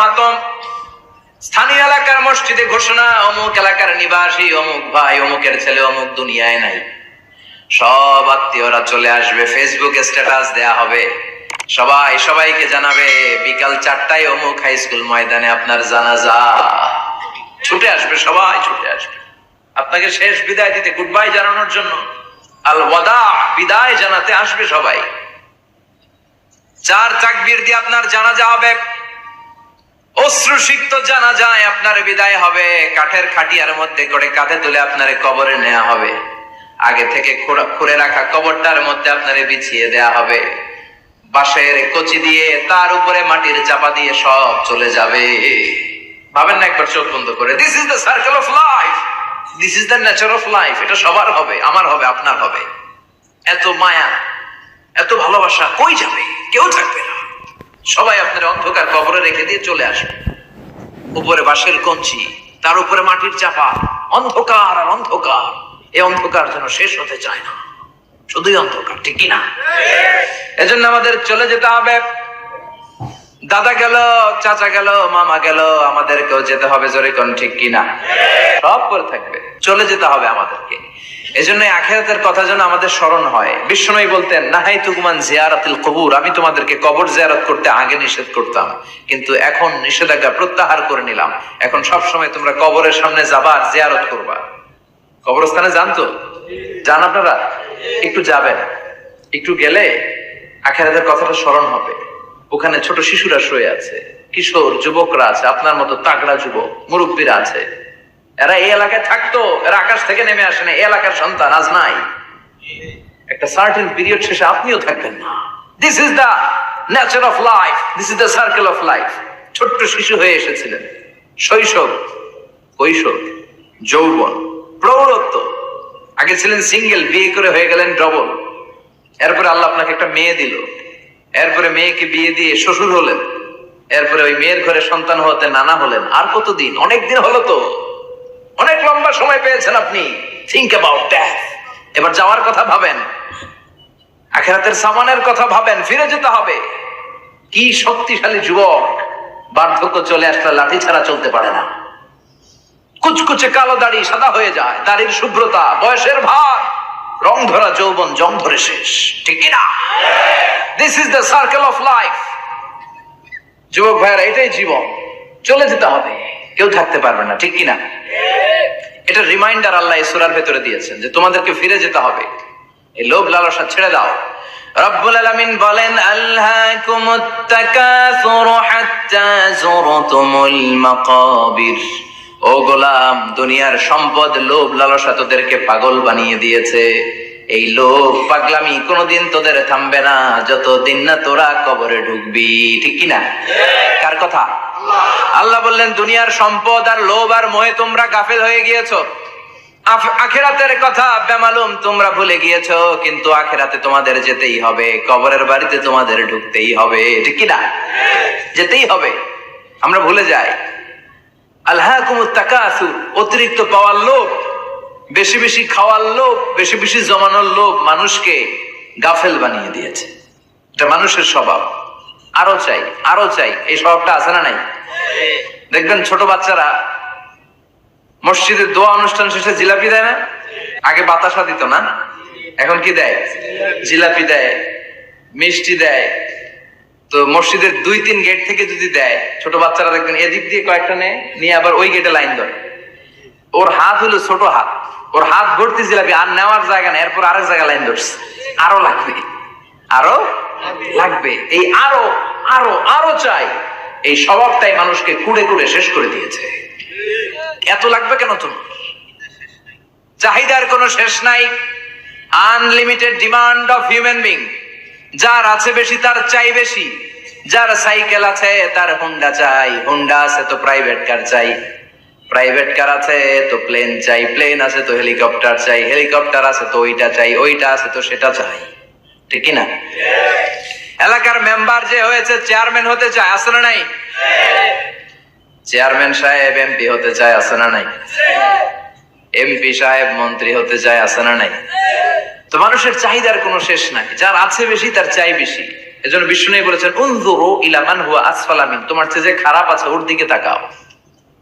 মাতম। স্থানীয় এলাকার মসজিদে ঘোষণা, অমুক এলাকার নিবাসী অমুক ভাই অমুকের ছেলে অমুক দুনিয়ায় নাই। সব আত্মীয়রা চলে আসবে, ফেসবুকে স্ট্যাটাস দেয়া হবে, সবাই সবাইকে জানাবে বিকাল 4টায় অমুক হাই স্কুল ময়দানে আপনার জানাজা। ছুটে আসবে, সবাই ছুটে আসবে আপনাকে শেষ বিদায় দিতে, গুড বাই জানানোর জন্য, আল ওয়াদা, বিদায় জানাতে আসবে সবাই। 4 তাকবীর দিয়ে আপনার জানাজা হবে, অশ্রুসিক্ত জানাজায় আপনার বিদায় হবে। কাঠের খাটিয়ার মধ্যে করে কাঁধে তুলে আপনারে কবরে নেওয়া হবে। আগে থেকে খুঁড়ে রাখা কবরটার মধ্যে আপনারে বিছিয়ে দেয়া হবে। বাঁশের কচি দিয়ে তার উপরে মাটির চাপা দিয়ে সব চলে যাবে। ভাবেন না একবার চোখ বন্ধ করে, this is the circle of life, this is the nature of life. এটা সবার হবে, আমার হবে, আপনার হবে। এত মায়া, এত ভালোবাসা কই যাবে? কেউ থাকবে না, সবাই আপনার অন্ধকার কবরে রেখে দিয়ে চলে আসবে। উপরে বাঁশের কঞ্চি, তার উপরে মাটির চাপা, অন্ধকার আর অন্ধকার। এই অন্ধকার যেন শেষ হতে চায় না, শুধুই অন্ধকার, ঠিক কিনা? এজন্য আমাদের চলে যেতে হবে। দাদা গেল, চাচা গেল, মামা গেল, আমাদেরকেও যেতে হবে, জোরে কোন ঠিক কিনা? সব করে থাকবে, চলে যেতে হবে আমাদেরকে। এজন্য আখিরাতের কথা যেন আমাদের স্মরণ হয়। বিশ্বনবী বলতেন, নাহাইতুকুমান জিয়ারাতিল কবুর, আমি তোমাদেরকে কবর জিয়ারত করতে আগে নিষেধ করতাম, কিন্তু এখন নিষেধাজ্ঞা প্রত্যাহার করে নিলাম। এখন সব সময় তোমরা কবরের সামনে যাবা আর জিয়ারত করবা। কবরস্থানে যান তো? যান আপনারা? একটু যাবেন, একটু গেলে আখিরাতের কথাটা স্মরণ হবে। ওখানে ছোট শিশুরা শুয়ে আছে, কিশোর যুবকরা আছে, আপনার মতো তাগড়া যুবক, মুরব্বীরা আছে। এরা এই এলাকায় থাকতো, এরা আকাশ থেকে নেমে আসে না, এই এলাকার সন্তান, আজ নাই। একটা সার্টেন পিরিয়ড শেষে আপনিও থাকবেন না। This is the nature of life, this is the circle of life. ছোট্ট শিশু হয়ে এসেছিলেন, শৈশব, কৈশোর, যৌবন, প্রৌঢ়ত্ব। আগে ছিলেন সিঙ্গেল, বিয়ে করে হয়ে গেলেন ডবল। এরপরে আল্লাহ আপনাকে একটা মেয়ে দিল, এরপরে মেয়েকে বিয়ে দিয়ে শ্বশুর হলেন, এরপরে ওই মেয়ের ঘরে সন্তান হতে নানা হলেন। আর কতদিন? অনেক দিন হলো তো, অনেক লম্বা সময় পেয়েছেন আপনি। Think about that. এবার যাওয়ার কথা ভাবেন, আখিরাতের সামানের কথা ভাবেন, ফিরে যেতে হবে। কি শক্তিশালী যুবক, বার্ধক্য চলে আসলে লাঠি ছাড়া চলতে পারে না। কুচকুচে কালো দাড়ি সাদা হয়ে যায়, দাড়ির শুভ্রতা, বয়সের ভার, রং ধরা যৌবন জং ধরে শেষ, ঠিক কিনা? This is the circle of life. যুবক ভাইয়েরা, এটাই জীবন, চলে যেতে হবে, কেউ থাকতে পারবে না, ঠিক কিনা? এটা রিমাইন্ডার আল্লাহ এই সূরার ভেতরে দিয়েছেন যে তোমাদেরকে ফিরে যেতে হবে। এই লোভ লালসা ছেড়ে দাও। রব্বুল আলামিন বলেন, আল্লাকুমুত তাকাসুরু হাত্তা যুরতুমুল মাকাবির। ও গোলাম, দুনিয়ার সম্পদ, লোভ লালসা তোদেরকে পাগল বানিয়ে দিয়েছে। এই লোভ পাগলামি কোনোদিন তোদের থামবে না যতদিন না তোরা কবরে ঢুকবি, ঠিক কিনা? কার কথা? আল্লাহ বললেন, দুনিয়ার সম্পদ আর লোভ আর মোহে তোমরা গাফেল হয়ে গিয়েছো। আখিরাতের কথা বেমালুম তোমরা ভুলে গিয়েছো। কিন্তু আখিরাতে তোমাদের যেতেই হবে, কবরের বাড়িতে তোমাদের ঢুকতেই হবে, ঠিক কিনা? যেতেই হবে। আমরা ভুলে যাই। আলহাকুমুত তাকাসুর, অতিরিক্ত পাওয়ার লোভ, বেশি বেশি খাওয়ার লোভ, বেশি বেশি জমানোর লোভ মানুষকে গাফেল বানিয়ে দিয়েছে। এটা মানুষের স্বভাব। আরো চাই, আরো চাই, এই স্বভাবটা আছে না নাই? দেখবেন ছোট বাচ্চারা মসজিদের দোয়া অনুষ্ঠান শেষে জিলাপি দেয় না? আগে বাতাসা দিত না, এখন কি দেয়? জিলাপি দেয়, মিষ্টি দেয়। তো মসজিদের 2-3 গেট থেকে যদি দেয়, ছোট বাচ্চারা দেখবেন এদিক দিয়ে কয়েকটা নিয়ে আবার ওই গেটে লাইন ধরে। ওর হাত হলো ছোট হাত, ওর হাত ভর্তি জিলাপি, আর নেওয়ার জায়গা নেই, এরপর আরেক জায়গায় লাইন ধরছে, আরো লাগবে, আরো লাগবে, এই আরো আরো আরো চাই। এই স্বভাবটাই মানুষকে কুড়ে কুড়ে শেষ করে দিয়েছে। এত লাগবে কেন তোমার? চাহিদার কোনো শেষ নাই। Unlimited demand of human being. যার আছে বেশি তার চাই বেশি। যার সাইকেল আছে তার হুন্ডা চাই, হুন্ডা আছে তো প্রাইভেট কার চাই, প্রাইভেট কার আছে তো প্লেন চাই, প্লেন আছে তো হেলিকপ্টার চাই, হেলিকপ্টার আছে তো ওইটা চাই, ওইটা আছে তো সেটা চাই, ঠিক কিনা? এলাকার মেম্বার যে হয়েছে চেয়ারম্যান হতে চায়, আছে না নাই? চেয়ারম্যান সাহেব এমপি হতে চায়, আছে না নাই? এমপি সাহেব মন্ত্রী হতে চায়, আছে না নাই? তো মানুষের চাহিদার কোনো শেষ নাই। যার আছে বেশি তার চাই বেশি। এজন্য বিষ্ণু নবী বলেছেন উনজুরু ইলা মান হুয়া আসফালা মিন, তোমার চেয়ে যে খারাপ আছে ওর দিকে তাকাও।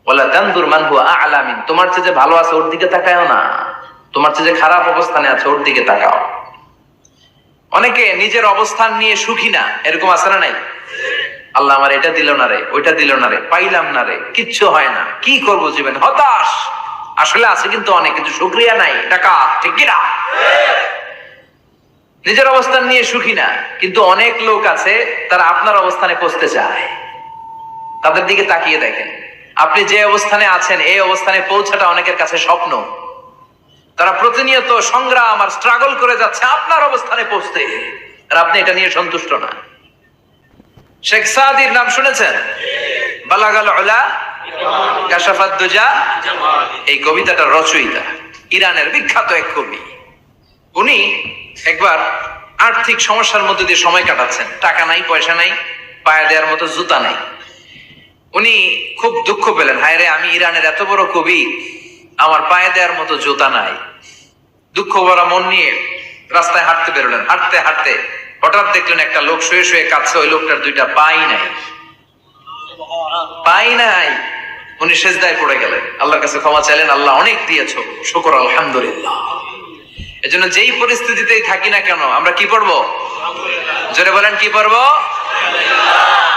ওয়ালা তানজুর মান হুয়া আ'লা মিন, তোমার চেয়ে যে ভালো আছে ওর দিকে তাকায়ও না, তোমার চেয়ে যে খারাপ অবস্থানে আছে ওর দিকে তাকাও। অনেকে নিজের অবস্থান নিয়ে সুখী না, এরকম আছে না নাই? আল্লাহ আমার এটা দিল না রে, ওইটা দিল না রে, পাইলাম না রে, কিচ্ছু হয় না, কি করবো জীবনে, হতাশ। আসলে আছে কিন্তু অনেক, কিন্তু শুকরিয়া নাই, টাকা ঠিক কিনা? নিজের অবস্থান নিয়ে সুখী না, কিন্তু অনেক লোক আছে তারা আপনার অবস্থানে পৌঁছতে চায়। তাদের দিকে তাকিয়ে দেখেন, আপনি যে অবস্থানে আছেন এই অবস্থানে পৌঁছাটা অনেকের কাছে স্বপ্ন। তারা প্রতিনিয়ত সংগ্রাম আর স্ট্রাগল করে যাচ্ছে আপনার অবস্থানে পৌঁছতে, আর আপনি এটা নিয়ে সন্তুষ্ট না। শেখ সাদির নাম শুনেছেন? বালাগাল উলা কাশাফাত দুজা, এই কবিতাটার রচয়িতা ইরানের বিখ্যাত এক কবি। উনি একবার আর্থিক সমস্যার মধ্যে দিয়ে সময় কাটাচ্ছেন, টাকা নাই, পয়সা নাই, পায়ে দেওয়ার মতো জুতা নাই। উনি খুব দুঃখ পেলেন, হায় রে, আমি ইরানের এত বড় কবি, আমার পায়ে দেওয়ার মতো জুতা নাই। দুঃখ ভরা মন নিয়ে রাস্তায় হাঁটতে বেরোলেন। হাঁটতে হাঁটতে হঠাৎ দেখলেন একটা লোক শুয়ে শুয়ে কাঁদছে, ওই লোকটার দুইটা পাই নাই, পাই নাই। উনি সেজদায় পড়ে গেলেন, আল্লাহর কাছে ক্ষমা চাইলেন, আল্লাহ অনেক দিয়েছো, শুকর আলহামদুলিল্লাহ। এজন্য যেই পরিস্থিতিতেই থাকি না কেন আমরা কি পড়বো? জোরে বলেন, কি পড়বো?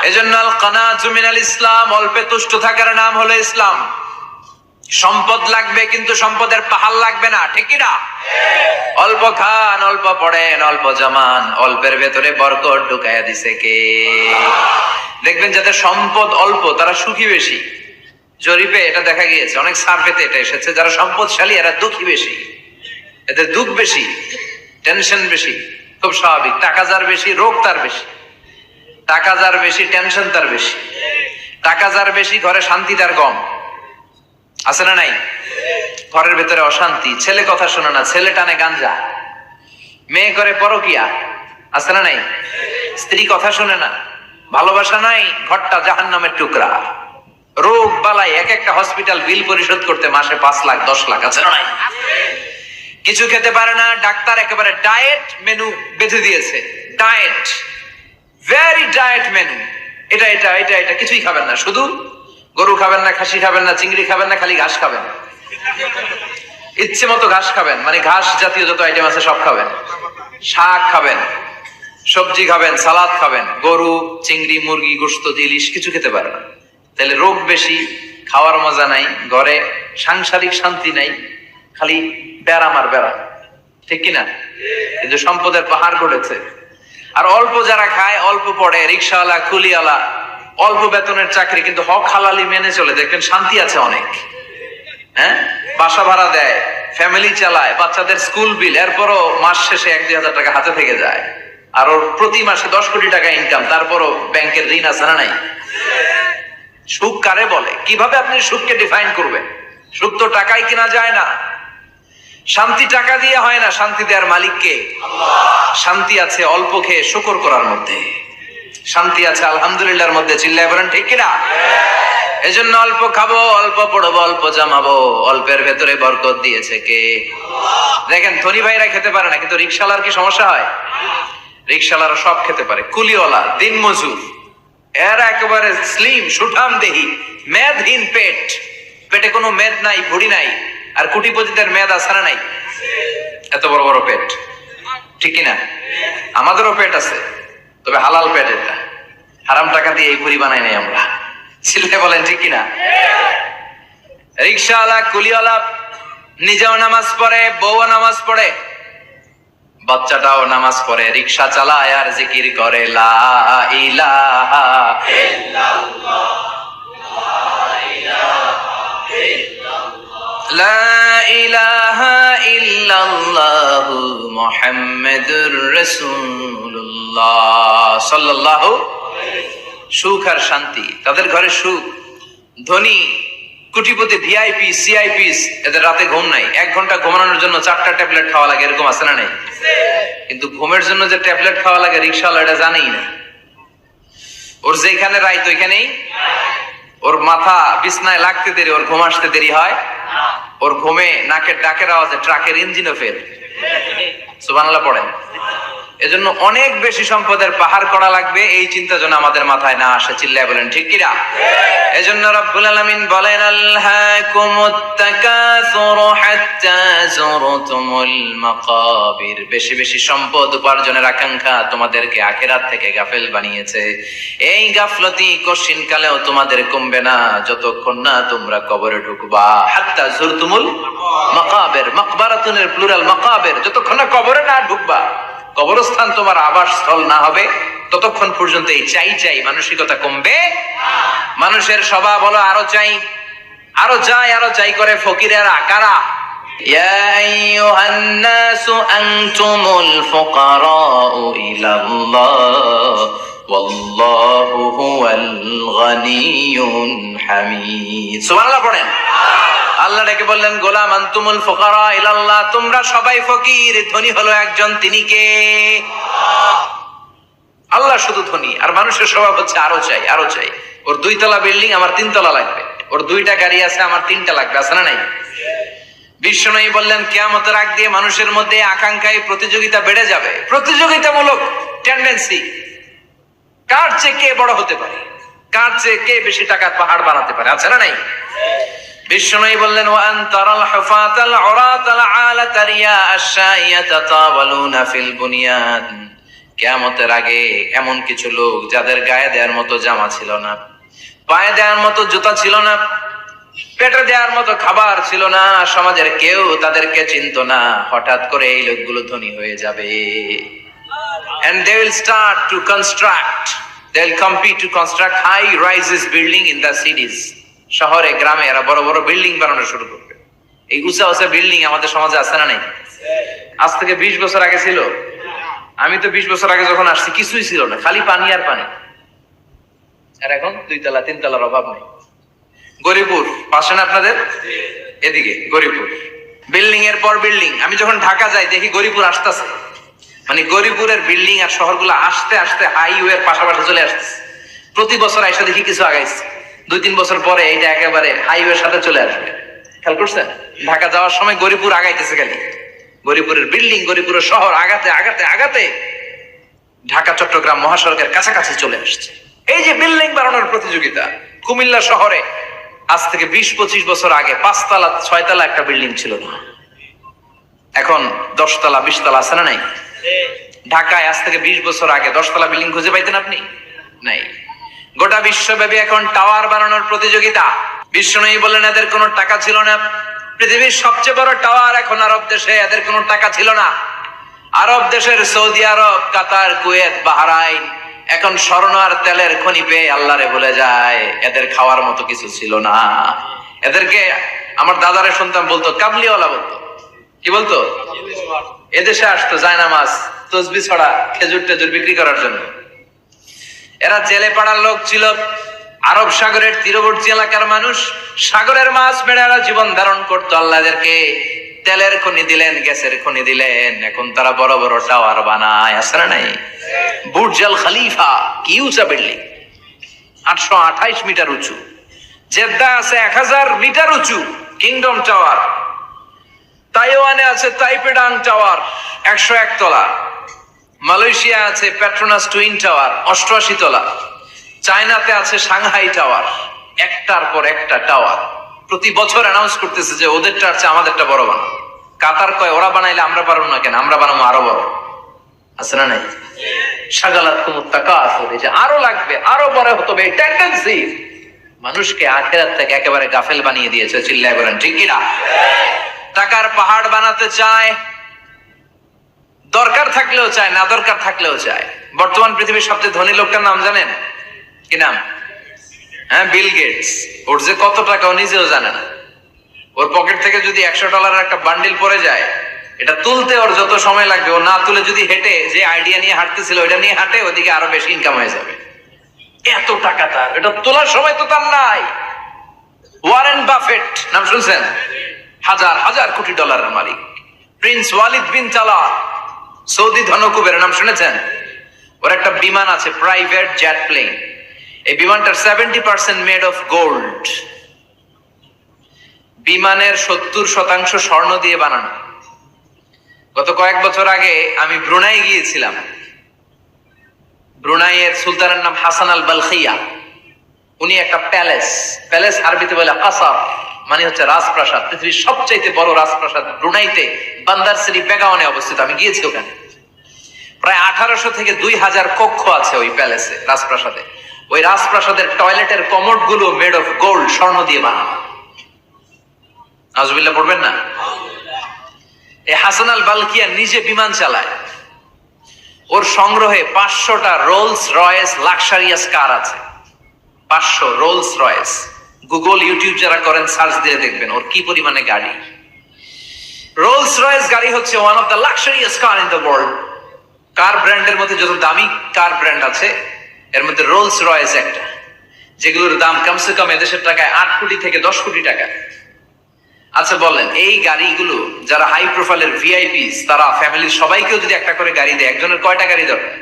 এজন্য আল কানাতু মিনাল ইসলাম, অল্পে তুষ্ট থাকার নাম হলো ইসলাম। সম্পদ লাগবে কিন্তু সম্পদের পাহাড় লাগবে না, ঠিক কি না? অল্প খান, অল্প পড়েন, অল্প জমান, অল্পের ভেতরে বরকত ঢুকাইয়া দিছে কে? দেখবেন যাদের সম্পদ অল্প তারা সুখী বেশি। জরিপে এটা দেখা গিয়েছে, অনেক সার্ভেতে এটা এসেছে, যারা সম্পদশালী এরা দুঃখী বেশি, এদের দুঃখ বেশি, টেনশন বেশি। খুব স্বাভাবিক, টাকা যার বেশি রোগ তার বেশি, টাকা যার বেশি টেনশন তার বেশি, টাকা যার বেশি ঘরে শান্তি তার কম। আছে না নাই? ঘরের ভেতরে অশান্তি, ছেলে কথা শোনে না, ছেলে টানে গাঞ্জা, মেয়ে করে পরকিয়া। আছে না নাই? স্ত্রী কথা শোনে না, ভালোবাসা নাই, ঘরটা জাহান্নামের টুকরা। রোগ বালাই, এক একটা হসপিটাল বিল পরিশোধ করতে মাসে 5 লাখ 10 লাখ। আছে না নাই? কিছু খেতে পারে না, ডাক্তার একেবারে ডায়েট মেনু বেঁধে দিয়েছে। ডায়েট, ভেরি ডায়েট মেনু, এটা এটা এটা এটা কিছুই খাবেন না, শুধু গরু খাবেন না, খাসি খাবেন না, চিংড়ি খাবেন না, খালি ঘাস খাবেন, ইচ্ছে মতো ঘাস খাবেন, মানে ঘাস জাতীয় যত আইটেম আছে সব খাবেন, শাক খাবেন, সবজি খাবেন, সালাদ খাবেন, গরু, চিংড়ি, মুরগি, গোশত, ইলিশ কিছু খেতে পারে না। তাহলে রোগ বেশি, খাওয়ার মজা নাই, ঘরে সাংসারিক শান্তি নাই, খালি ব্যারাম আর ব্যারাম, ঠিক কিনা? কিন্তু সম্পদের পাহাড় গড়েছে। আর অল্প যারা খায়, অল্প পড়ে, রিক্সাওয়ালা, কুলিওয়ালা, অল্প বেতনের চাকরি, কিন্তু হক হালালি মেনে চলে, দেখবেন শান্তি আছে অনেক। হ্যাঁ, বাসা ভাড়া দেয়, ফ্যামিলি চালায়, বাচ্চাদের স্কুল বিল, এরপরও মাস শেষে 1-2 হাজার টাকা হাতে থেকে যায়। আর ওর প্রতি মাসে 10 কোটি টাকা ইনকাম, তারপরও ব্যাংকের ঋণ আছে না নাই? সুখ কারে বলে? কিভাবে আপনি সুখকে ডিফাইন করবেন? সুখ তো টাকায় কিনা যায় না, শান্তি টাকা দিয়ে হয় না, শান্তি দেওয়ার মালিক কে? শান্তি আছে অল্প খেয়ে শুকর করার মধ্যে, শান্তি আছে আলহামদুলিল্লাহর মধ্যে। চিল্লায় বলেন ঠিক কিনা? এজন্য অল্প খাবো, অল্প পড়বো, অল্প জামাবো, অল্পের ভেতরে বরকত দিয়েছে কে? দেখেন ধনী ভাইরা খেতে পারে না, কিন্তু রিক্সাওয়ালার কি সমস্যা হয়? রিক্সাওয়ালারা সব খেতে পারে, কুলিওয়ালা, দিন মজুর, এরা একেবারে স্লিম সুঠাম দেহি, মেদহীন পেট, পেটে কোনো মেদ নাই, ভুড়ি নাই। আর কোটিপতিদের মেদ আছে না নাই? এত বড় বড় পেট, ঠিক কিনা? আমাদেরও পেট আছে, তবে হালাল পেট, এটা হারাম টাকা দিয়ে এই ভুড়ি বানাই নাই আমরা। ছেলে বলেন ঠিক কিনা? রিক্সাওয়ালা, কুলিওয়ালা নিজেও নামাজ পড়ে, বউও নামাজ পড়ে, বাচ্চাটাও নামাজ পড়ে, রিক্সা চালায় আর জিকির করে লা ইলাহা ইল্লাল্লাহ, লা ইলাহা ইল্লাল্লাহ মুহাম্মাদুর রাসূলুল্লাহ সাল্লাল্লাহু। সুখ আর শান্তি, তাদের ঘরে সুখ। ধনী কোটিপতি, ভিআইপি, সিআইপিস, এদের রাতে ঘুম নাই, 1 ঘন্টা ঘুমানোর জন্য 4টা ট্যাবলেট খাওয়া লাগে, এরকম আছে না নাই? কিন্তু ঘুমের জন্য যে ট্যাবলেট খাওয়া লাগে রিক্সাওয়ালা এটা জানেই না। ওর যেখানে রাইত ওইখানেই, ওর মাথা বিছনায় লাগতে দেরি, ওর ঘুম আসতে দেরি হয়, ওর ঘুমে নাকের ডাকের আওয়াজে ট্রাকের ইঞ্জিনও ফেল। সুবহানাল্লাহ পড়েন। এজন্য অনেক বেশি সম্পদের পাহাড় করা লাগবে, এই চিন্তা যেন আমাদের মাথায় না আসে। চিল্লায় বলেন ঠিক কিনা? এজন্য রব্বুল আলামিন বলেন, আল্লাকুমুত তাকাসুরু হাত্তা যুরতুমুল মাকাবির। বেশি বেশি সম্পদ উপার্জনের আকাঙ্ক্ষা তোমাদেরকে আখিরাত থেকে গাফেল বানিয়েছে। এই গাফলতি কশিন কালেও তোমাদের কমবে না যতক্ষণ না তোমরা কবরে ঢুকবা। হাত্তা যুরতুমুল মাকাবির, মাকবারাতুনের প্লুরাল মাকাবির, যতক্ষণ না কবরে না ঢুকবা, কবরস্থান তোমার আবাসস্থল না হবে, ততক্ষণ পর্যন্ত এই চাই চাই মানসিকতা কমবে। মানুষের স্বভাব হলো আরো চাই, আরো চাই, আরো চাই করে ফকিরেরা। কারা? ইয়া আইয়ুহান নাসু আনতুমুল ফুকারাউ ইলাল্লাহ ওয়াল্লাহু হুয়াল গানিয়ুল হামিদ। সুবহানাল্লাহ পড়েন। আল্লাহ ডেকে বললেন, গোলাম আনতুমুল ফুকারা ইলাল্লাহ, তোমরা সবাই ফকির, ধনী হলো একজন, তিনি কে? আল্লাহ শুধু ধনী, আর মানুষের স্বভাব হচ্ছে আরো চাই, আরো চাই। ওর 2 তলা বিল্ডিং, আমার 3 তলা লাগবে। ওর 2টা গাড়ি আছে, আমার 3টা লাগবে। আছে না নাই? বিশ্বনবী বললেন, কিয়ামতের আগ দিয়ে মানুষের মধ্যে আকাঙ্ক্ষায় প্রতিযোগিতা বেড়ে যাবে, প্রতিযোগিতামূলক টেন্ডেন্সি। কার চেয়ে কে বড় হতে পারে, কার চেয়ে কে বেশি টাকার পাহাড় বানাতে পারে। আছে না নাই? বিশ্বনবী বললেন, ওয়া আনতারাল হুফাতাল উরাতাল আলাতা রিয়া আশ-শাইয়াতা তাওয়ালুনা ফিল বুনিয়ান। কিয়ামতের আগে এমন কিছু লোক যাদের গায়ে দেওয়ার মতো জামা ছিল না, পায়ে দেওয়ার মতো জুতা ছিল না, পেটে দেওয়ার মতো খাবার ছিল না, সমাজের কেউ তাদেরকে চিনতো না। হঠাৎ করে এই লোকগুলো ধনী হয়ে যাবে। And they will start to construct, they will compete to construct high rises building in the cities. শহরে গ্রামে এরা বড় বড় বিল্ডিং বানানো শুরু করবে। এই উঁচা উঁচা বিল্ডিং আমাদের সমাজে আছে না নাই? আজ থেকে 20 বছর আগে ছিল। আমি তো 20 বছর আগে যখন আসছি কিছুই ছিল না, খালি পানি আর পানি। আর এখন 2 তলা 3 তলার অভাব নেই। গরিপুর পাশে না আপনাদের? এদিকে গরিপুর, বিল্ডিং এর পর বিল্ডিং। আমি যখন ঢাকা যাই দেখি গরিপুর আসতেছে, মানে গরিপুরের বিল্ডিং আর শহরগুলো আস্তে আস্তে হাইওয়ের পাশাপাশি চলে আসতেছে। প্রতি বছর আইসা দেখি কিছু আগাইছে, 2-3 বছর পরে এইটা একেবারে হাইওয়ের সাথে চলে আসবে। খেয়াল করছেন? ঢাকা যাওয়ার সময় গরিপুর আগাইতেছে, খালি গরিপুরের বিল্ডিং, গরিপুরের শহর আগাতে আগাতে আগাতে ঢাকা চট্টগ্রাম মহাসড়কের কাছাকাছি চলে আসছে। এই যে বিল্ডিং বানানোর প্রতিযোগিতা, কুমিল্লা শহরে আজ থেকে 20-25 বছর আগে 5 তলা 6 তলা একটা বিল্ডিং ছিল না, এখন 10 তলা 20 তলা। আছে না নাই? ঢাকায় আজ থেকে 20 বছর আগে 10 তলা বিল্ডিং খুঁজে পাইতেন আপনি? নাই। গোটা বিশ্বব্যাপী এখন টাওয়ার বানানোর প্রতিযোগিতা। বিশ্বনবী বললেন, এদের কোনো টাকা ছিল না। পৃথিবীর সবচেয়ে বড় টাওয়ার এখন আরব দেশে, এদের কোনো টাকা ছিল না। আরব দেশের সৌদি আরব, কাতার, কুয়েত, বাহরাইন এখন স্বর্ণ আর তেলের খনি পেয়ে আল্লাহরে ভুলে যায়। এদের খাওয়ার মতো কিছু ছিল না। এদেরকে আমার দাদারে শুনতাম বলতো কাবলিওয়ালা বলতো। কি বলতো? এদেশে আসতো জায়নামাজ, তসবি ছড়া, খেজুর টেজুর বিক্রি করার জন্য। এরা জেলে পাড়ার লোক ছিল। আরব সাগরের তীরবর্তী এলাকার মানুষ, সাগরের মাছ মেরে এরা জীবন ধারণ করতো। আল্লাহ এদেরকে তেলের খনি দিলেন, গ্যাসের খনি দিলেন, এখন তারা বড় বড় টাওয়ার বানায়। আছে না নাই? বুর্জ আল খলিফা, কি উঁচা বিল্ডিং, 828 মিটার উঁচু। জেদ্দা আছে 1000 মিটার উঁচু কিংডম টাওয়ার। তাইওয়ানে আছে তাইপেডাং টাওয়ার 101 তলা। মালয়েশিয়া আছে পেট্রোনাস টুইন টাওয়ার 88 তলা। চায়নাতে আছে সাংহাই টাওয়ার, একটার পর একটা টাওয়ার। প্রতি বছর অ্যানাউন্স করতেছে যে ওদেরটা আছে আমাদেরটা বড় বানাবো। কাতার কয় ওরা বানাইলে আমরা পারবো না কেন, আমরা বানাবো আরো বড়। আছে না নাই? শাগালাতকুমুত তাকাসুর, এই যে আরো লাগবে, আরো বড় হতে হবে, এই টেন্ডেন্সি মানুষকে আখিরাত থেকে একেবারে গাফেল বানিয়ে দিয়েছে। চিল্লায় বলেন ঠিক কিনা? টাকার পাহাড় বানাতে চায়, দরকার থাকলেও চায়, না দরকার থাকলেও চায়। বর্তমান পৃথিবীর সবচেয়ে ধনী লোকটার নাম জানেন? কি নাম? হ্যাঁ, বিল গেটস। ওর যে কত টাকা ও নিজেও জানে না। ওর পকেট থেকে যদি $100 একটা বান্ডিল পড়ে যায়, এটা তুলতে ওর যত সময় লাগবে, ও না তুলে যদি হেঁটে, যে আইডিয়া নিয়ে হাঁটতেছিল ওইটা নিয়ে হাঁটে, ওইদিকে আরো বেশি ইনকাম হয়ে যাবে। এত টাকা তার, এটা তোলার সময় তো তার নাই। ওয়ারেন বাফেট নাম শুনছেন? হাজার হাজার কোটি ডলারের মালিক। Prince Waleed bin Talal, Saudi ধনকুবের নাম শুনেছেন? ওর একটা বিমান আছে, প্রাইভেট জেট প্লেন। এই বিমানটার 70% মেড অফ গোল্ড। বিমানের 70% স্বর্ণ দিয়ে বানানো। গত কয়েক বছর আগে আমি ব্রুনাই গিয়েছিলাম। ব্রুনাইয়ের সুলতানের নাম হাসান আল বালখিয়া। উনি একটা প্যালেস আরবিতে বলে কাসার, মানে হচ্ছে রাজপ্রাসাদ। পৃথিবীর সবচাইতে বড় রাজপ্রাসাদ ব্রুনাইতে বান্দার সিরি বেগাওয়ানে অবস্থিত। আমি গিয়েছি ওখানে। প্রায় 1800 থেকে 2000 কক্ষ আছে ওই প্যালেসে, রাজপ্রাসাদে। ওই রাজপ্রাসাদের টয়লেটের কমোড গুলো মেড অফ গোল্ড, স্বর্ণ দিয়ে বানানো। নাউজুবিল্লাহ পড়বেন না? এই হাসান আল বালকিয়া নিজে বিমান চালায়। ওর সংগ্রহে 500টা রোলস রয়েস লাক্সারিয়াস কার আছে। 500 রোলস রয়েস। গুগল ইউটিউব যারা করেন সার্চ দিয়ে দেখবেন ওর কি পরিমাণে গাড়ি। রোলস রয়েস গাড়ি হচ্ছে one of the luxurious car in the world. Car ব্র্যান্ডের মধ্যে যত দামি কার ব্র্যান্ড আছে এর মধ্যে রোলস রয়েস একটা, যেগুলোর দাম কমসে কম এদেশের টাকায় 8 কোটি থেকে 10 কোটি টাকা। আচ্ছা বলেন, এই গাড়িগুলো যারা হাই প্রোফাইলের ভিআইপিস, তারা ফ্যামিলির সবাইকেও যদি একটা করে গাড়ি দেয়, একজনের কয়টা গাড়ি দরকার?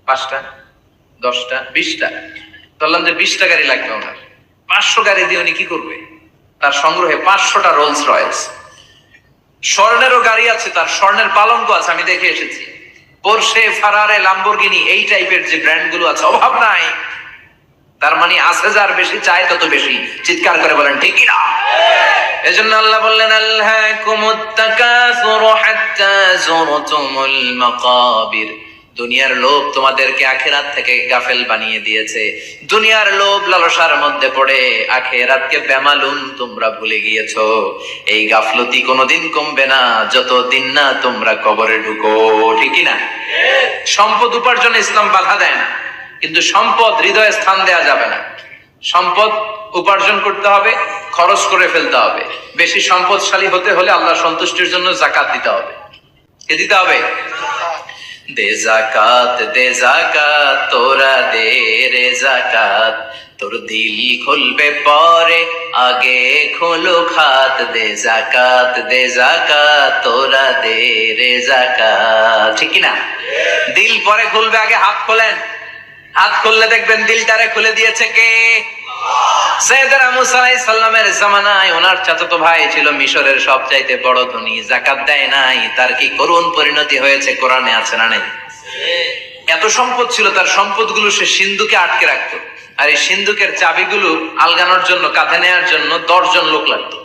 5টা, 10টা, 20টা? বললাম যে 20টা গাড়ি লাগবে ওনার। 500 গাড়ি দিয়ে উনি কি করবে? তার সংগ্রহে 500টা রোলস রয়েস। স্বর্ণেরও গাড়ি আছে, তার স্বর্ণের পালঙ্ক আছে, আমি দেখে এসেছি। পোরশে, ফারারে, লাম্বরগিনি, এই টাইপের যে ব্র্যান্ড গুলো আছে, অভাব নাই। তার মানে আছে, যার বেশি চায় তত বেশি। চিৎকার করে বলেন ঠিক কি না? এজন্য আল্লাহ বললেন আল্লাহকুমুত তাকাসুরু হাত্তা যুরতুমুল মাকাবির। দুনিয়ার লোভ তোমাদেরকে আখিরাত থেকে গাফেল বানিয়ে দিয়েছে। দুনিয়ার লোভ লালসার মধ্যে পড়ে আখিরাতকে বেমালুম তোমরা ভুলে গিয়েছো। এই গাফলতি কোনোদিন কমবে না যতদিন না তোমরা কবরে ঢুকো। ঠিক কি না? সম্পদ উপার্জনে ইসলাম বাধা দেয় না, কিন্তু সম্পদ হৃদয়ে স্থান দেয়া যাবে না। সম্পদ উপার্জন করতে হবে, খরচ করে ফেলতে হবে। বেশি সম্পদশালী হতে হলে আল্লাহর সন্তুষ্টির জন্য যাকাত দিতে হবে। কে দিতে হবে? দে জাকাত তোরা দে রে জাকাত, তোর দিল খুলবে পরে আগে খোলো খাত। দে জাকাত তোরা দে রে জাকাত। ঠিক কিনা? দিল পরে খুলবে, আগে হাত খোলেন। হাত খুললে দেখবেন দিলটারে খুলে দিয়েছে কে? সাইয়েদনা মুসা আলাইহিস সালামের জামানায় ওনার চাচাতো ভাই ছিল মিশরের সবচাইতে বড় ধনী, যাকাত দেয় নাই। তার কি করুণ পরিণতি হয়েছে কোরআনে আছে না নেই? এত সম্পদ ছিল, তার সম্পদগুলো সে সিন্ধুকে আটকে রাখতো। আর এই সিন্ধুকের চাবিগুলো আলগানোর জন্য, কাঁধে নেওয়ার জন্য 10 জন লোক লাগতো।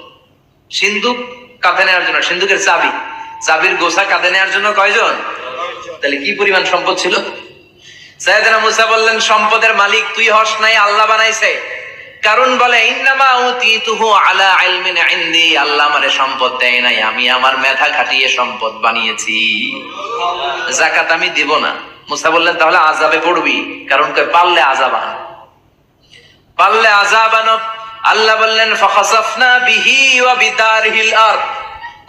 সিন্ধুক কাঁধে নেওয়ার জন্য, সিন্ধুকের চাবির গোছা কাঁধে নেওয়ার জন্য কয়জন? তাহলে কি পরিমাণ সম্পদ ছিল? সাইয়েদনা মুসা বললেন, সম্পদের মালিক তুই হস নাই, আল্লাহ বানাইছে। কারণ বলে ইন্নামা উতিতুহু আলা ইলমিন ইনদি, আল্লাহ আমারে সম্পদ দেয় নাই, আমি আমার মেধা খাটিয়ে সম্পদ বানিয়েছি। যাকাত আমি দিব না। মুসা বললেন তাহলে আযাবে পড়বি, কারণ কই পারলে আযাব আন, পারলে আযাব আন। আল্লাহ বললেন ফাখাসাফনা বিহি ওয়া বিদারহিল আরদ,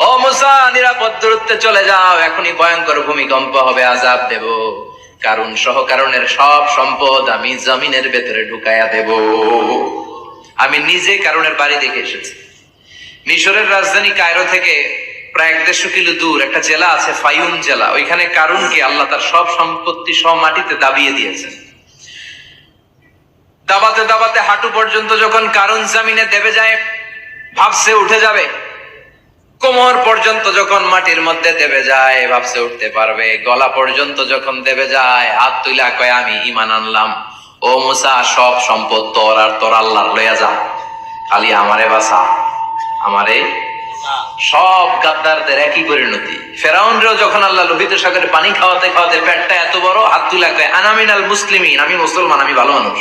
ও মুসা নিরাপদ দূরত্বে চলে যাও, এখনই ভয়ঙ্কর ভূমিকম্প হবে, আযাব দেব। কারণ সহ কারণের সব সম্পদ আমি জমিনের ভেতরে ঢুকাইয়া দেব। আমি নিজে কারণের বাড়ি দেখে এসেছি। মিশরের রাজধানী কায়রো থেকে প্রায় 150 কিলো দূর একটা জেলা আছে, ফায়ুম জেলা। ওইখানে কারুনকে আল্লাহ তার সব সম্পত্তি সব মাটিতে দাবিয়ে দিয়েছেন। দাবাতে দাবাতে হাঁটু পর্যন্ত যখন কারুন জমিনে দেবে যায়, ভাবছে উঠে যাবে। কোমর পর্যন্ত যখন মাটির মধ্যে দেবে যায়, ভাবছে উঠতে পারবে। গলা পর্যন্ত যখন দেবে যায়, হাত তুইলা কয় আমি ঈমান আনলাম। ও মুসা, সব সম্পদ তোর আর তোর আল্লাহর লইয়া যা, খালি আমারে বাঁচা, আমারে। সব গাদ্দারদের একই পরিণতি। ফেরাউনরেও যখন আল্লাহ লোহিত সাগরে পানি খাওয়াতে খাওয়াতে পেটটা এত বড়, হাত তুইলা কয় আনা মিনাল মুসলিমিন, আমি মুসলমান, আমি ভালো মানুষ।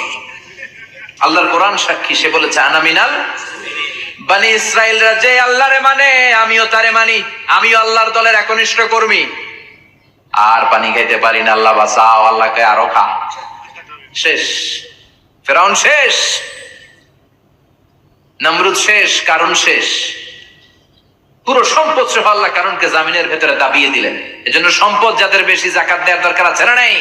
আল্লাহর কোরআন সাক্ষী, সে বলেছে আনা মিনাল। বনি ইসরাইলরা যে আল্লাহরে মানে, আমিও তারে মানি, আমিও আল্লাহর দলের একনিষ্ঠ কর্মী। আর পানি খাইতে পারি না, আল্লাহ বাঁচাও। আল্লাহকে আরো খা। শেষ, ফেরাউন শেষ, নমরুদ শেষ, কারুন শেষ। পুরো সম্পদ সহ আল্লাহ কারুনকে জামিনের ভেতরে দাবিয়ে দিলেন। এজন্য সম্পদ যাদের বেশি, যাকাত দেওয়ার দরকার আছে না নাই?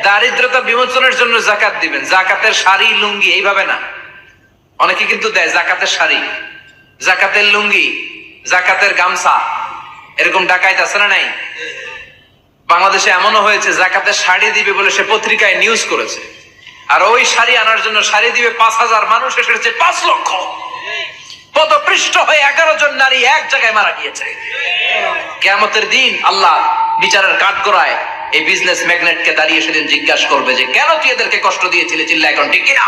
দারিদ্রতা বিমোচনের জন্য যাকাত দিবেন। যাকাতের শাড়ি লুঙ্গি এইভাবে না, অনেকে কিন্তু দেয় জাকাতের শাড়ি, জাকাতের লুঙ্গি, জাকাতের গামছা, এরকম ডাকাইত আছে না নাই? বাংলাদেশে এমনও হয়েছে জাকাতের শাড়ি দিবে বলে সে পত্রিকায় নিউজ করেছে, আর ওই শাড়ি আনার জন্য শাড়ি দিবে 5000 মানুষ, এসেছে 5 লক্ষ। পদপৃষ্ঠ হয়ে 11 জন নারী এক জায়গায় মারা গিয়েছে। কিয়ামতের দিন আল্লাহ বিচারের কাঠগড়ায় এই বিজনেস ম্যাগনেটকে দাঁড়িয়ে সেদিন জিজ্ঞাসা করবে যে কেন তুই এদেরকে কষ্ট দিয়েছিলি, চিল্লা এখন ঠিক কিনা?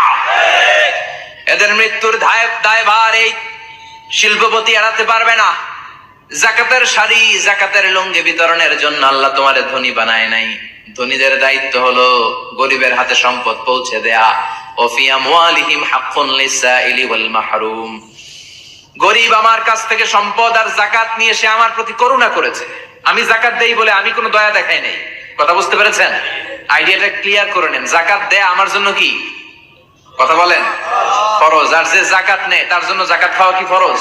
এদের মৃত্যুর দায়ভার এই শিল্পপতি এড়াতে পারবে না। যাকাতের শাড়ি, যাকাতের লুঙ্গি বিতরণের জন্য আল্লাহ তোমারে ধনী বানায় নাই। ধনীদের দায়িত্ব হলো গরিবের হাতে সম্পদ পৌঁছে দেয়া। ওফি আমওয়ালিহিম হাক্কুন লিসাইলি ওয়াল মাহরুম। গরিব আমার কাছ থেকে সম্পদ আর যাকাত নিয়ে সে আমার প্রতি করুণা করেছে, আমি যাকাত দেই বলে আমি কোনো দয়া দেখাই নাই। কথা বুঝতে পেরেছেন? আইডিয়াটা ক্লিয়ার করে নেন। যাকাত দেয়া আমার জন্য কি? কথা বলেন, ফরজ। আর যে যাকাত নেয় তার জন্য যাকাত খাওয়া কি ফরজ?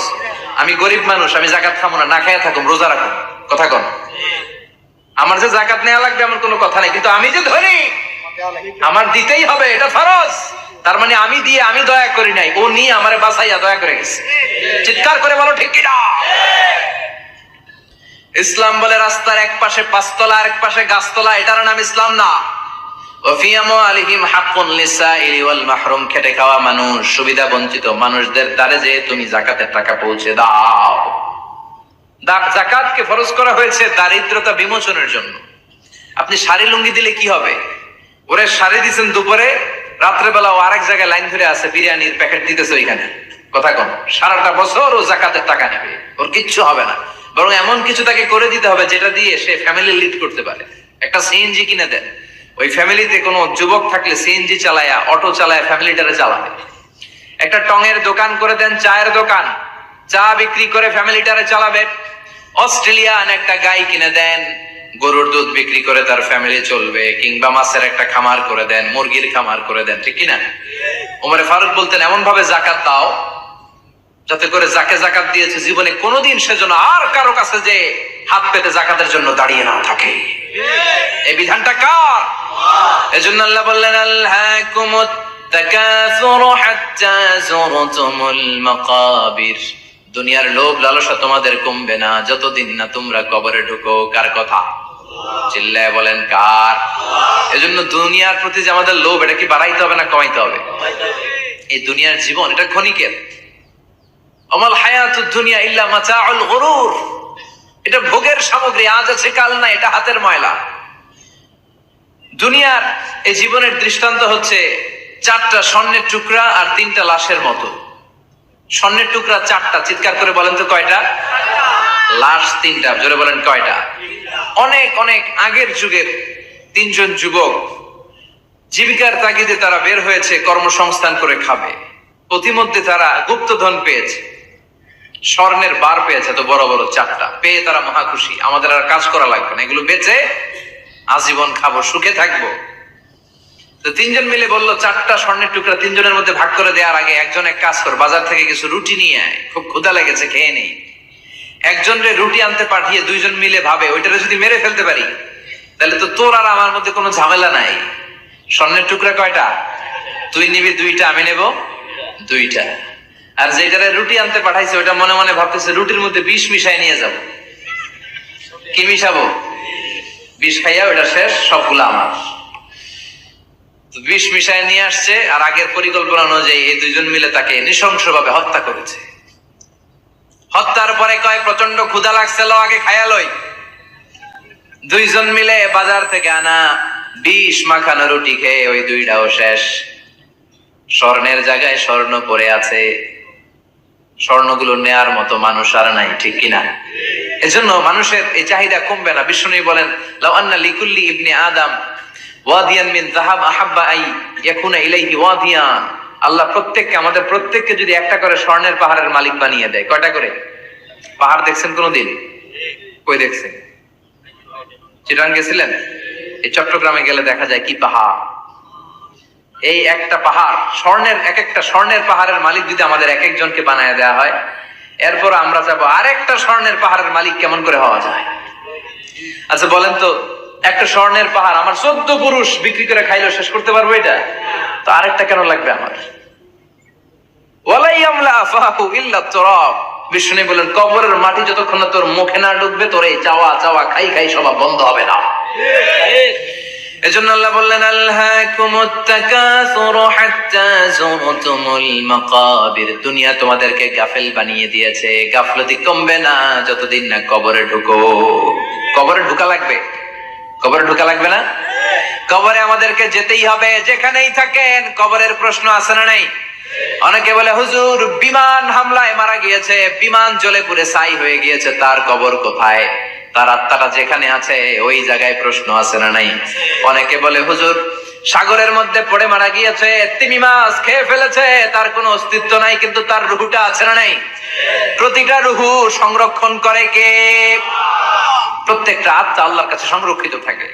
আমি গরিব মানুষ, আমি যাকাত খাবো না, না খাইয়া থাকুম, রোজা রাখুন। কথা কন, আমার যে যাকাত নেওয়া লাগবে এমন কোনো কথা নেই, কিন্তু আমি যে ধনী আমার দিতেই হবে, এটা ফরজ। তার মানে আমি দিয়ে আমি দয়া করি নাই, ও নিয়ে আমারে বাঁচাইয়া দয়া করে গেছে। চিৎকার করে বলো ঠিক কিনা? ইসলাম বলে রাস্তার এক পাশে পাঁচতলা আর এক পাশে গাছতলা, এটার নাম ইসলাম না। ওফি আমওয়ালিহিম হাক্কুন লিসাইলি ওয়াল মাহরুম। খেটে খাওয়া মানুষ, সুবিধা বঞ্চিত মানুষদের দ্বারে যে তুমি যাকাতের টাকা পৌঁছে দাও। যাকাতকে ফরজ করা হয়েছে দারিদ্রতা বিমোচনের জন্য। আপনি শাড়ি লুঙ্গি দিলে কি হবে? ওরে শাড়ি দিচ্ছেন দুপুরে, রাত্রে বেলা ও আরেক জায়গায় লাইন ধরে আছে, বিরিয়ানির প্যাকেট দিতেছে ওইখানে। কথা কন, সারাটা বছর ও যাকাতের টাকা নেবে, ওর কিচ্ছু হবে না। বরং এমন কিছু তাকে করে দিতে হবে যেটা দিয়ে সে ফ্যামিলি লিড করতে পারে। একটা সিএনজি কিনে দেন, ওই ফ্যামিলিতে কোনো যুবক থাকলে সিএনজি চালায়া, অটো চালায়া ফ্যামিলিটারে চালাবে। একটা টঙের দোকান করে দেন, চায়ের দোকান, চা বিক্রি করে ফ্যামিলিটারে চালাবে। অস্ট্রেলিয়ান একটা গাই কিনে দেন, গরুর দুধ বিক্রি করে তার ফ্যামিলি চলবে। কিংবা মাছের একটা খামার করে দেন, মুরগির খামার করে দেন, ঠিক কিনা? ওমরে ফারুক বলতেন এমন ভাবে যাকাত দাও যাতে করে যাকে যাকাত দিয়েছে জীবনে কোনোদিন সেজন্য আর কারো কাছে যে হাত পেতে যাকাতের জন্য দাঁড়িয়ে না থাকে। এই বিধানটা কার? এজন্য আল্লাহ বললেন আলহাকুমুত তাকাসুরু হাত্তা যুরতুমুল মাকাবির। দুনিয়ার লোভ লালসা তোমাদের কমবে না যতদিন না তোমরা কবরে ঢুকো। কার কথা? চিল্লায় বলেন কার? এজন্য দুনিয়ার প্রতি যে আমাদের লোভ, এটা কি বাড়াইতে হবে না কমাইতে হবে? এই দুনিয়ার জীবন এটা ক্ষণিকের। আমাল হায়াতুদ দুনিয়া ইল্লা মাতাউল গুরুর। এটা ভোগের সামগ্রী, আজ আছে কাল না, এটা হাতের ময়লা। দুনিয়ার এই জীবনের দৃষ্টান্ত হচ্ছে 4টা স্বর্ণের টুকরা আর 3টা লাশের মতো। স্বর্ণের টুকরা 4টা, চিৎকার করে বলেন তো কয়টা? লাশ 3টা, জোরে বলেন কয়টা? অনেক অনেক আগের যুগের 3জন যুবক জীবিকার তাগিদে তারা বের হয়েছে কর্মসংস্থান করে খাবে। প্রতিমধ্যে তারা গুপ্তধন পেয়েছে, স্বর্ণের বার পেয়েছে, তো বড় বড় 4টা পেয়ে তারা মহা খুশি। আমাদের আর কাজ করা লাগবে না, এগুলো বেচে আজীবন খাবো, সুখে থাকবো। তো 3জন মিলে বললো 4টা স্বর্ণের টুকরা 3জনের মধ্যে ভাগ করে দেওয়ার আগে একজন এক কাজ কর, বাজার থেকে কিছু রুটি নিয়ে আয়, খুব ক্ষুধা লেগেছে, খেয়ে নেই। একজনরে রুটি আনতে পাঠিয়ে 2জন মিলে ভাবে ওইটারে যদি মেরে ফেলতে পারি তাহলে তো তোর আর আমার মধ্যে কোনো ঝামেলা নাই। স্বর্ণের টুকরা কয়টা? তুই নিবি 2টা, আমি নেব 2টা। আর যেটারে রুটি আনতে পাঠাইছে ওইটা মনে মনে ভাবতেছে রুটির মধ্যে বিষ মিশাই নিয়ে যাব। কি মিশাবো? বিষ খাইয়া ওইটা শেষ, সবগুলো আমার। বিষ মিশাই নিয়ে আসছে, আর আগের পরিকল্পনা অনুযায়ী এই 2জন মিলে তাকে নৃশংসভাবে হত্যা করেছে। হত্যার পরে কয় প্রচন্ড ক্ষুধা লাগছে, লো আগে খাইয়া লই। 2জন মিলে বাজার থেকে আনা বিষ মাখানো রুটি খেয়ে ওই 2টাও শেষ। স্বর্ণের জায়গায় স্বর্ণ পড়ে আছে, স্বর্ণগুলো নেয়ার মতো মানুষ আর নাই, ঠিক কিনা? এজন্য মানুষের এই চাহিদা কমবে না। বিষ্ণু বলেন লাউ আন্না লিকুল্লি ইবনে আদম ওয়াদিয়ান মিন যাহাব আহাব্বা আই ইয়াকুনা ইলাইহি ওয়াদিয়ান। আল্লাহ প্রত্যেককে, আমাদের প্রত্যেককে যদি একটা করে স্বর্ণের পাহাড়ের মালিক বানিয়ে দেয়। কয়টা করে পাহাড় দেখছেন কোনদিন? কই দেখছেন? চিটাং গেছিলেন? এই চট্টগ্রামে গেলে দেখা যায় কি পাহাড়। এই একটা পাহাড় স্বর্ণের, এক একটা স্বর্ণের পাহাড়ের মালিক যদি আমাদের এক একজনকে বানায় দেওয়া হয়, এরপর আমরা যাবো আরেকটা স্বর্ণের পাহাড়ের মালিক কেমন করে হওয়া যায়। আচ্ছা বলেন তো, একটা স্বর্ণের পাহাড় আমার 14 পুরুষ বিক্রি করে খাইলেও শেষ করতে পারবো এটা? তো আরেকটা কেন লাগবে আমার? ওয়ালাই আমলা আফাহু ইল্লা তুরাব। বিষ্ণু বলেন কবরের মাটি যতক্ষণ না তোর মুখে না ঢুকবে তোর এই চাওয়া চাওয়া খাই খাই স্বভাব বন্ধ হবে না। এজন্য আল্লাহ বললেন আলহাকুমুত তাকাসুরু হাত্তা যুরতুমুল মাকাবির। দুনিয়া তোমাদেরকে গাফেল বানিয়ে দিয়েছে, গাফলতি কমবে না যতদিন না কবরে ঢুকো। কবরে ঢুকা লাগবে, কবরে ঢুকা লাগবে না? কবরে আমাদেরকে যেতেই হবে, যেখানেই থাকেন। কবরের প্রশ্ন আছে না নাই? অনেকে বলে হুজুর বিমান হামলায় মারা গিয়েছে, বিমান জ্বলে পুড়ে ছাই হয়ে গিয়েছে, তার কবর কোথায়? তার আত্মাটা যেখানে আছে ওই জায়গায় প্রশ্ন আছে না নাই? অনেকে বলে হুজুর সাগরের মধ্যে পড়ে মারা গিয়েছে, তিমি মাছ খেয়ে ফেলেছে, তার কোনো অস্তিত্ব নাই, কিন্তু তার রুহুটা আছে না নাই? প্রতিটা রুহু সংরক্ষণ করে কে? প্রত্যেকটা আত্মা আল্লাহর কাছে সংরক্ষিত থাকে।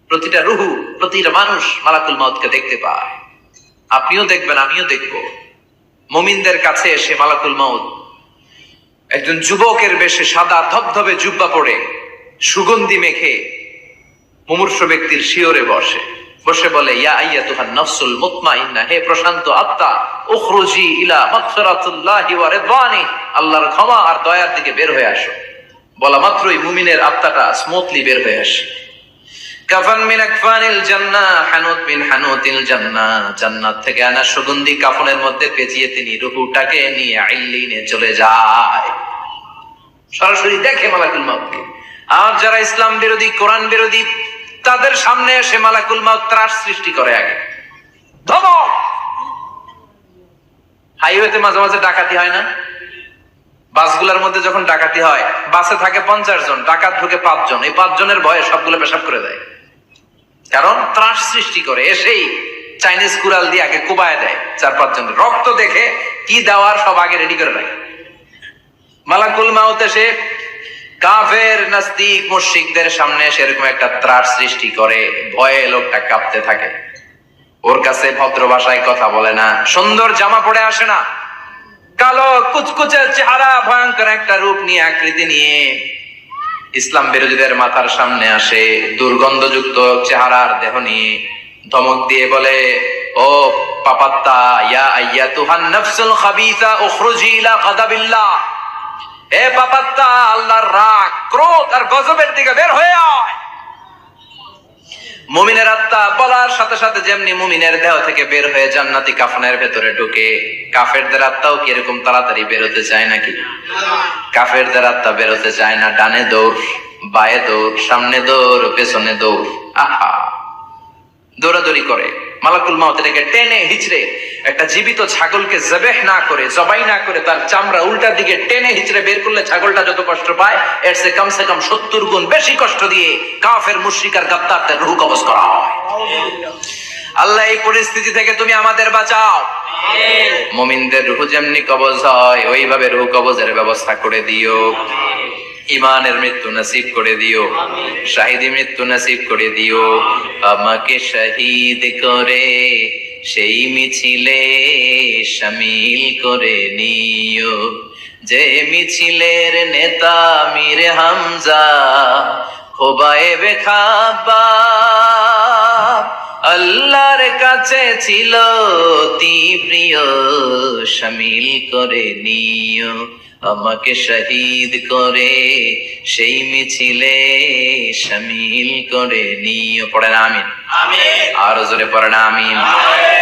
প্রতিটা রুহু, প্রতিটা মানুষ মালাকুল মাউতকে দেখতে পায়। আপনিও দেখবেন, আমিও দেখব। মুমিনদের কাছে এসে মালাকুল মাউত একজন যুবকের বেশে সাদা ধবধবে জুব্বা পরে সুগন্ধি মেখে মুমূর্ষু ব্যক্তির শিয়রে বসে বসে বলে, ইয়া আইয়াতুহান নাফসুল মুতমাইন্নাহ, হে প্রশান্ত আত্মা, উখরুজি ইলা মাগফিরাতিল্লাহি ওয়া রিদওয়ানি, আল্লাহর ক্ষমা আর দয়ার দিকে বের হয়ে আসো। বলা মাত্রই মুমিনের আত্মাটা স্মুথলি বের হয়ে আসে। কাফান মিন আকফানিল জান্নাহ, হানুত মিন হানুতিল জান্নাহ, জান্নাত থেকে আনা সুগন্ধি কাফনের মধ্যে পেঁচিয়ে তিনি রূহটাকে নিয়ে ইল্লিনে চলে যায়। সরাসরি দেখে মালাকুল মাউতকে। আর যারা ইসলাম বিরোধী, কোরআন বিরোধী, তাদের সামনে এসে মালাকুল মাউত ত্রাস সৃষ্টি করে। আগে ধমক। হাইওয়েতে মাঝে মাঝে ডাকাতি হয় না? বাসগুলোর মধ্যে যখন ডাকাতি হয়, বাসে থাকে 50 জন, ডাকাত ঢুকে 5 জন, এই 5 জনের ভয়ে সবগুলো পেশাব করে দেয়। কারণ ত্রাস সৃষ্টি করে। এসেই চাইনিজ কুড়াল দিয়ে আগে কুবায় দেয় 4-5 জন। রক্ত দেখে কি দেওয়ার সব আগে রেডি করে রাখে। মালাকুল মাউত এসে কাফের নাস্তিক মুশরিকদের সামনে সেরকম একটা ত্রাস সৃষ্টি করে, ভয়ে লোকটা কাঁপতে থাকে। ওর কাছে ভদ্র ভাষায় কথা বলে না, সুন্দর জামা পরে আসে না, কালো কুচকুচে চেহারা, ভয়ঙ্কর একটা রূপ নিয়ে, আকৃতি নিয়ে ইসলাম বিরোধীদের মাথার সামনে আসে, দুর্গন্ধযুক্ত চেহারার দেহ নিয়ে ধমক দিয়ে বলে, ও পাপাত্তা, ইয়া আইয়াতুহান নাফসুল খাবিসা উখরুজি ইলা গাদাবিল্লাহ, হে পাপাত্তা, আল্লাহর রাগ, ক্রোধ আর গজবের দিকে বের হয়ে আয়। মুমিনের আত্মা বলার সাথে সাথে যেমনি মুমিনের দেহ থেকে বের হয়ে জান্নাতি কাফনের ভেতরে ঢুকে, কাফেরদের আত্মাও কি এরকম তাড়াতাড়ি বেরোতে চায় নাকি? কাফেরদের আত্মা বেরোতে চায় না। ডানে দৌড়, বায়ে দৌড়, সামনে দৌড়, পেছনে দৌড়, আহা দৌড়াদৌড়ি করে। মালাকুল মাউত এটাকে টেনে হিচড়ে, একটা জীবিত ছাগলকে জবেহ না করে, জবাই না করে, তার চামড়া উল্টা দিকে টেনে হিচড়ে বের করলে ছাগলটা যত কষ্ট পায়, এর সে কমসে কম 70 গুণ বেশি কষ্ট দিয়ে কাফের মুশরিক আর গাদ্দারদের রূহ কবজ করা হয়। আল্লাহ এই পরিস্থিতি থেকে তুমি আমাদের বাঁচাও। মুমিনদের রূহ যেমনি কবজ হয়, ওইভাবে রূহ কবজের ব্যবস্থা করে দিও। ইমানের মৃত্যু নসিব করে দিও, শাহিদি মৃত্যু নসিব করে দিও। আমাকে শহীদ করে সেই মিছিলে শামিল করে নিও, যে মিছিলের নেতা মীর হামজা খোবায়েবে খাব্বাব, আল্লাহর কাছে ছিল অতি প্রিয়, শামিল করে নিও। আমাকে শহীদ করে সেই মিছিলে শামিল করে নিও। পড়েন আমিন। আরো জোরে পড়েন আমিন।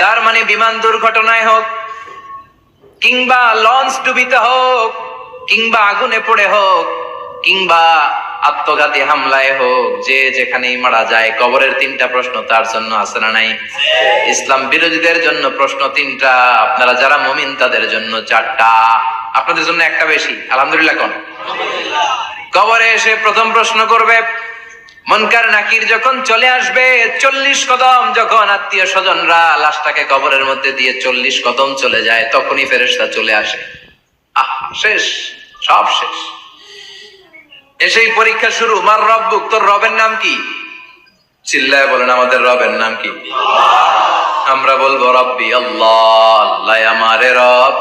তার মানে বিমান দুর্ঘটনায় হোক, কিংবা লঞ্চ ডুবিতে হোক, কিংবা আগুনে পড়ে হোক, কিংবা আত্মঘাতী হামলায় হোক, যে যেখানেই মারা যায়, কবরের 3টা প্রশ্ন তার জন্য আছে না নাই? ইসলাম বিরোধীদের জন্য প্রশ্ন 3টা, আপনারা যারা মুমিন তাদের জন্য 4টা, আপনাদের জন্য একটা বেশি। আলহামদুলিল্লাহ কোন? কবরে এসে প্রথম প্রশ্ন করবে, মুনকার নাকির যখন চলে আসবে, 40 কদম যখন আত্মীয় স্বজনরা লাশটাকে কবরের মধ্যে দিয়ে 40 কদম চলে যায়, তখনই ফেরেশতা চলে আসে। শেষ, সব শেষ। এসেই পরীক্ষা শুরু। মার রব্বুক, তোর রবের নাম কি? চিল্লায় বলেন, আমাদের রবের নাম কি? আমরা বলবো রব্বি আল্লাহ, আল্লাহ আমারে রব।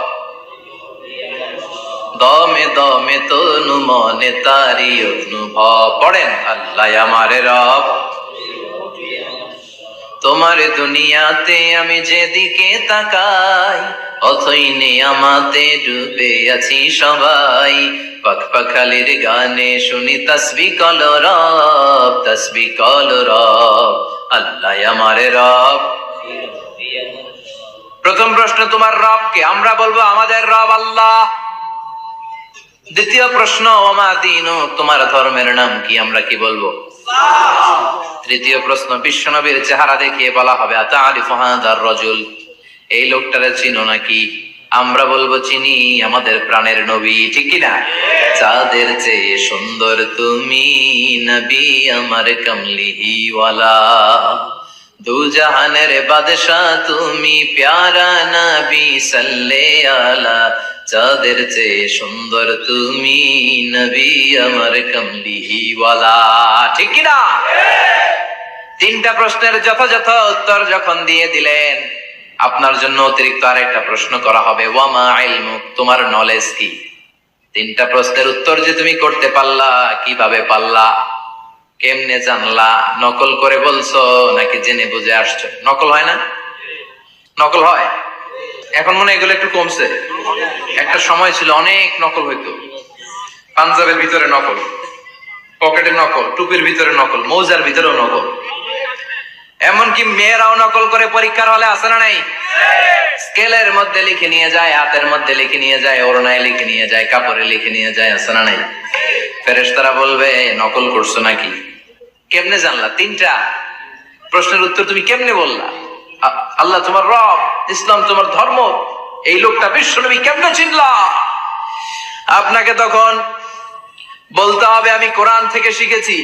দমে দমে তনু মনে তারি অনুভব। পড়েন, আল্লাহ আমারে রব। তোমার দুনিয়াতে আমি যেদিকে তাকাই, অথই নিয়ামতে ডুবে আছি সবাই। পাখপাখালির গানে শুনি তসবিহ কল রব, তসবিহ কল রব। আল্লাহ আমারে রব। প্রথম প্রশ্ন, তোমার রব কে? আমরা বলবো আমাদের রব আল্লাহ। দ্বিতীয় প্রশ্ন, ওমা দীনু, তোমার ধর্মের নাম কি? আমরা কি বলবো? তৃতীয় প্রশ্ন, বিশ্বনবীর চেহারা দেখিয়ে বলা হবে আতারিফু হাদার রাজুল, এই লোকটারে চিনো নাকি? আমরা বলবো চিনি, আমাদের প্রাণের নবী, ঠিক কি না? চাঁদের চেয়ে সুন্দর তুমি নবী আমার কমলিহি ওয়ালা, দু জাহানের বাদশাহ তুমি প্যারা নবী সাল্লে আলা, চাঁদের চেয়ে সুন্দর তুমি নবী আমার কমলিহি ওয়ালা, ঠিক কি না? তিনটা প্রশ্নের যথাযথ উত্তর যখন দিয়ে দিলেন, আপনার জন্য অতিরিক্ত আরেকটা প্রশ্ন করা হবে, ওয়ামা ইলমুক, তোমার নলেজ কি? তিনটা প্রশ্নের উত্তর যে তুমি করতে পারলা, কিভাবে পারলা, কেমনে জানলা? নকল করে বলছো নাকি জেনে বুঝে আসছো? নকল হয় না? নকল হয়। এখন মনে হয় এগুলো একটু কমছে। একটা সময় ছিল অনেক নকল হইতো। পাঞ্জাবের ভিতরে নকল, পকেটে নকল, টুপির ভিতরে নকল, মৌজার ভিতরেও নকল। এমনকি মেয়েরাও নকল করে পরীক্ষার হলে, আছে না নাই? স্কেলের মধ্যে লিখে নিয়ে যায়, হাতের মধ্যে লিখে নিয়ে যায়, ওড়নায় লিখে নিয়ে যায়, কাপড়ে লিখে নিয়ে যায়, আছে না নাই? ফেরেশতারা বলবে নকল করছো নাকি? কেমনে জানলা? তিনটা প্রশ্নের উত্তর তুমি কেমনে বললা? আল্লাহ তোমার রব, ইসলাম তোমার ধর্ম, এই লোকটা বিশ্বনবী, কেমনে চিনলা? আপনাকে তখন বলতে হবে আমি কোরআন থেকে শিখেছি,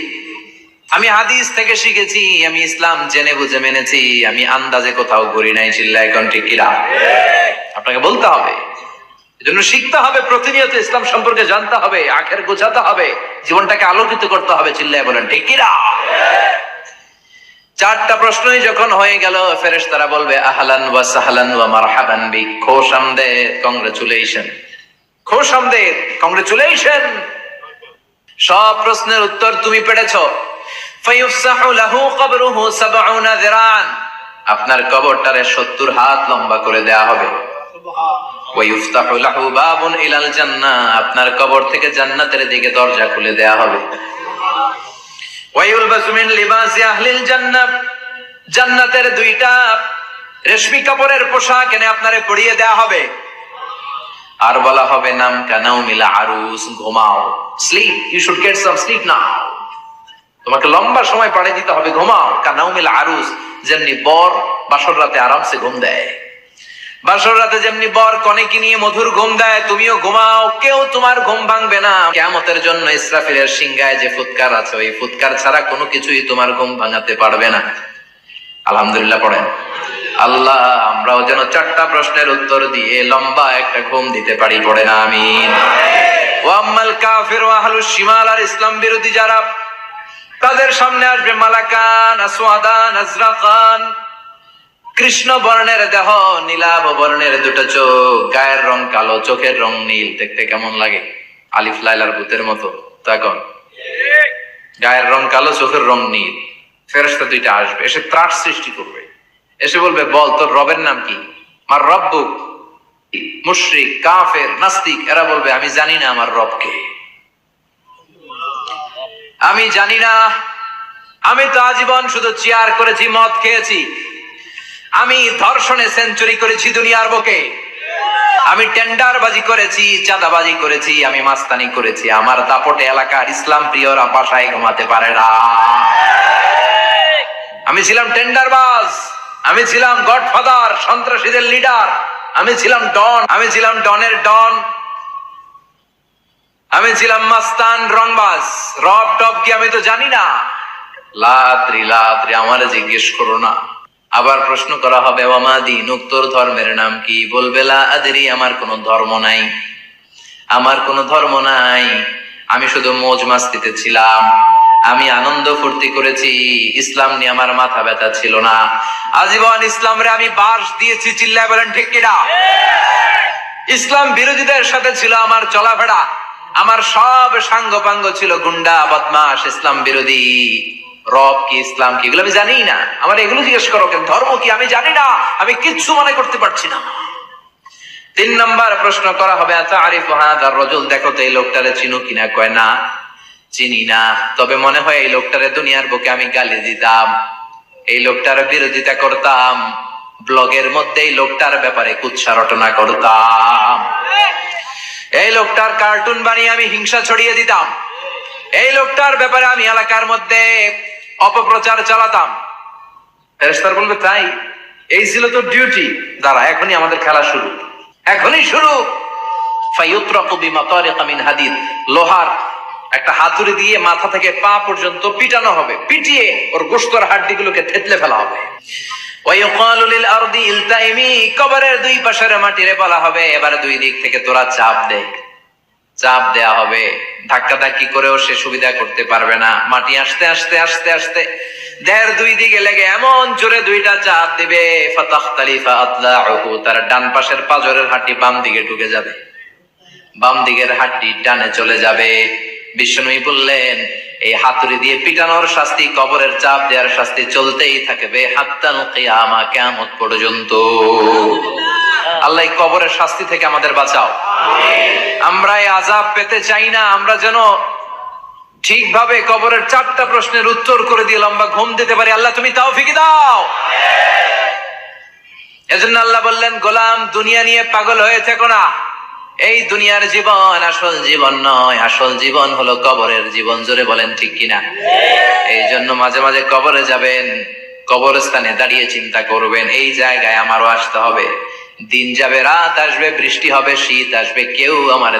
আমি হাদিস থেকে শিখেছি, আমি ইসলাম জেনে বুঝে মেনেছি, আমি আন্দাজে কোথাও ঘুরি নাই। চিল্লায় এখন ঠিক কিনা? আপনাকে বলতে হবে, এজন্য শিখতে হবে, প্রতিনিয়ত ইসলাম সম্পর্কে জানতে হবে, আখের গোছাতে হবে, জীবনটাকে আলোকিত করতে হবে। চিল্লায় বলেন ঠিক কিনা? চারটা প্রশ্নই যখন হয়ে গেল, ফেরেশতারা বলবে আহলান ওয়া সাহলান ওয়া মারহাবান বিক, খোশামদেদ, কংগ্রেচুলেশন, খোশামদেদ, কংগ্রেচুলেশন। সব প্রশ্নের উত্তর তুমি পেরেছো। ফায়ুফসাহু লাহু কবরুহু ৭০ যিরান, আপনার কবরটারে ৭০ হাত লম্বা করে দেয়া হবে। ওয়া ইফতাহু লাহু বাবুন ইলাল জান্নাহ, আপনার কবর থেকে জান্নাতের দিকে দরজা খুলে দেয়া হবে। ওয়া ইউলবাসু মিন লিবাসি আহলিল জান্নাহ, জান্নাতের দুইটা রেশমি কাপড়ের পোশাক এনে আপনারে পরিয়ে দেয়া হবে। আর বলা হবে নাম কানাউমিল আরুস, ঘুমাও, sleep, you should get some sleep now, তোমাকে লম্বা সময় পাড়ে দিতে হবে, ঘুমাও। কানাউমিল আরুস, যেমনি বর বাসর রাতে আরামসে ঘুম দেয়, বাসর রাতে যেমনি বর কনেকে নিয়ে মধুর ঘুম দেয়, তুমিও ঘুমাও, কেউ তোমার ঘুম ভাঙবে না। কিয়ামতের জন্য ইসরাফিলের সিংহায় যে ফুৎকার আছে, ওই ফুৎকার ছাড়া কোনো কিছুই তোমার ঘুম ভাঙাতে পারবে না। আলহামদুলিল্লাহ পড়েন। আল্লাহ আমরাও যেন চারটা প্রশ্নের উত্তর দিয়ে লম্বা একটা ঘুম দিতে পারি, পড়ে না আমিন। ওয়া আম্মাল কাফির ওয়া আহলুশ শিমাল, আর ইসলাম বিরোধী যারা, তাদের সামনে আসবে মালাকান আসওয়াদান আজরাকান, কৃষ্ণ বর্ণের দেহ, নীলাভ বর্ণের দুটো চোখ, গায়ের রং কালো, চোখের রং নীল। দেখতে কেমন লাগে? আলিফ লাইলার ভূতের মতো। তখন গায়ের রং কালো, চোখের রং নীল। ফেরেশতা দুইটা আসবে, এসে ত্রাস সৃষ্টি করবে, এসে বলবে বল তোর রবের নাম কি? আমার রব্বুক। মুশরিক, কাফের, নাস্তিক এরা বলবে আমি জানি না আমার রবকে, আমি জানি না, আমি তো আজীবন শুধু চেয়ার করেছি, মদ খেয়েছি, আমি ধর্ষণে সেঞ্চুরি করেছি দুনিয়ার বুকে, আমি টেন্ডারবাজি করেছি, চাঁদাবাজি করেছি, আমি মাস্তানি করেছি, আমার দাপটে এলাকার ইসলাম প্রিয়রা বাসায় ঘুমাতে পারে না। আমি ছিলাম টেন্ডারবাজ, আমি ছিলাম গডফাদার, সন্ত্রাসীদের লিডার, আমি ছিলাম ডন, আমি ছিলাম ডনের ডন, আমি ছিলাম মাস্তান, রংবাজ, রব টপ কি আমি তো জানি না। লাত্রি লাত্রি আমারে জিজ্ঞেস করো না। আবার প্রশ্ন করা হবে ওয়ামা দীনুক, তোর ধর্মের নাম কি? বলবে লা আদরি, আমার কোনো ধর্ম নাই, আমার কোনো ধর্ম নাই, আমি শুধু মৌজ মাস্তিতে ছিলাম, আমি আনন্দ ফুর্তি করেছি, ইসলাম নিয়ে আমার মাথা ব্যথা ছিল না, আজীবন ইসলামরে আমি বাস দিয়েছি। চিল্লায় বলেন ঠিক কিনা? ইসলাম বিরোধীদের সাথে ছিল আমার চলাফেরা, আমার সব সাঙ্গ পাঙ্গ ছিল গুন্ডা বদমাশ, ইসলাম বিরোধী। রব কি, ইসলাম কি, এগুলো আমি জানি না। আমার এগুলো জিজ্ঞেস করো, ধর্ম কি আমি জানি না, আমি কিচ্ছু মনে করতে পারছি না। ৩ নম্বর প্রশ্ন করা হবে আতারিফু হাদার রাজুল, দেখো তো এই লোকটারে চিনো কিনা? কয় না, চিনি না, তবে মনে হয় এই লোকটারে দুনিয়ার বুকে আমি গালি দিতাম, এই লোকটার বিরোধিতা করতাম, ব্লগের মধ্যে এই লোকটার ব্যাপারে কুৎসা রটনা করতাম, এই লোকটার কার্টুন বানিয়ে আমি হিংসা ছড়িয়ে দিতাম, এই লোকটার ব্যাপারে আমি এলাকার মধ্যে অপপ্রচার চালাতাম। ফেরেশতারা বলবে তাই, এই ছিল তোর ডিউটি, দাঁড়া এখনই আমাদের খেলা শুরু, এখনই শুরু। ফায়ুতরাকু বিমাতারিকা মিন হাদিদ, লোহার একটা হাতুড়ি দিয়ে মাথা থেকে পা পর্যন্ত পিটানো হবে, পিটিয়ে ওর গোশতের হাড্ডিগুলোকে থেতলে ফেলা হবে। ওয়ায়ুকালু লিল আরদি ইলতাইমি, কবরের দুই পাশের মাটিরে বলা হবে এবার দুই দিক থেকে তোরা চাপ দে, চাপ দেয়া হবে, ধাক্কা ধাক্কি করেও সে সুবিধা করতে পারবে না। মাটি আস্তে আস্তে আস্তে আস্তে দেহের দুই দিকে লেগে এমন জোরে দুইটা চাপ দিবে, ফাতাখতালিফা আতলাউহু, তার ডান পাশের পাজরের হাড্ডি বাম দিকে ঢুকে যাবে, বাম দিকের হাড্ডি ডানে চলে যাবে। বিষ্ণুই বললেন এই হাতুড়ি দিয়ে পিটানোর শাস্তি, কবরের চাপ দেওয়ার শাস্তি চলতেই থাকবে হাত্তাল কিয়ামা, কিয়ামত পর্যন্ত। আল্লাহ এই কবরের শাস্তি থেকে আমাদের বাঁচাও। আমরা এই আযাব পেতে চাই না, আমরা যেন ঠিকভাবে কবরের 4টা প্রশ্নের উত্তর করে দিয়ে লম্বা ঘুম দিতে পারি। আল্লাহ তুমি তৌফিক দাও। এজন্য আল্লাহ বললেন গোলাম দুনিয়া নিয়ে পাগল হয়ে থেকো না, এই দুনিয়ার জীবন আসল জীবন নয়, আসল জীবন হলো কবরের জীবন। জোরে বলেন ঠিক কিনা? এই জন্য মাঝে মাঝে কবরে যাবেন, কবরস্থানে দাঁড়িয়ে চিন্তা করবেন এই জায়গায় আমারও আসতে হবে। দিন যাবে, রাত আসবে, বৃষ্টি হবে, শীত আসবে, কেউ আমার